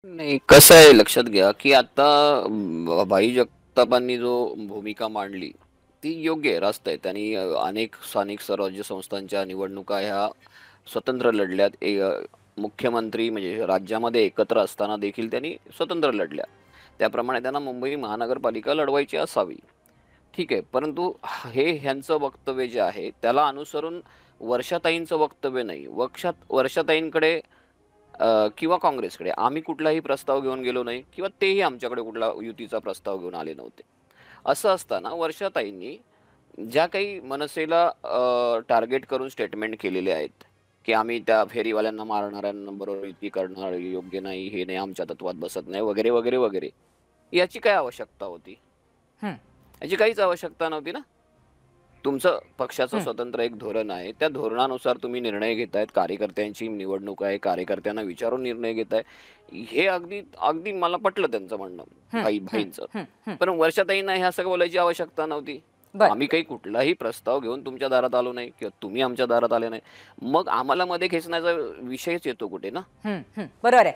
नाही, कसं आहे लक्षात घ्या, की आता भाई जगतापांनी जो भूमिका मांडली, ती योग्य आहे, रास्त आहे. त्यांनी अनेक स्थानिक स्वराज्य संस्थांच्या निवडणुका ह्या स्वतंत्र लढल्यात. मुख्यमंत्री म्हणजे राज्यामध्ये एकत्र असताना देखील त्यांनी स्वतंत्र लढल्या. त्याप्रमाणे त्यांना मुंबई महानगरपालिका लढवायची असावी. ठीक आहे. परंतु हे ह्यांचं वक्तव्य जे आहे, त्याला अनुसरून वर्षाताईंचं वक्तव्य नाही. वर्षाताईंकडे किंवा काँग्रेसकडे आम्ही कुठलाही प्रस्ताव घेऊन गेलो नाही किंवा तेही आमच्याकडे कुठला युतीचा प्रस्ताव घेऊन आले नव्हते. असं असताना वर्षाताईंनी ज्या काही मनसेला टार्गेट करून स्टेटमेंट केलेले आहेत, की आम्ही त्या फेरीवाल्यांना मारणाऱ्यांना बरोबर युती करणार योग्य नाही, हे नाही, आमच्या तत्वात बसत नाही, वगैरे वगैरे वगैरे. याची काय आवश्यकता होती? हं, याची काहीच आवश्यकता नव्हती ना. तुमचं पक्षाचं हं. स्वतंत्र एक धोरण आहे. त्या धोरणानुसार तुम्ही निर्णय घेतायत. कार्यकर्त्यांची निवडणूक आहे. कार्यकर्त्यांना विचारून निर्णय घेताय. हे अगदी अगदी मला पटलं त्यांचं म्हणणं, हं, हं, भाईंचं. हं, हं. पण वर्षाताईंना ह्या सगळं बोलायची आवश्यकता नव्हती. बरं. आम्ही काही कुठलाही प्रस्ताव घेऊन तुमच्या दारात आलो नाही किंवा तुम्ही आमच्या दारात आले नाही. मग आम्हाला मध्ये खेचण्याचा विषयच येतो कुठे ना. बरोबर आहे.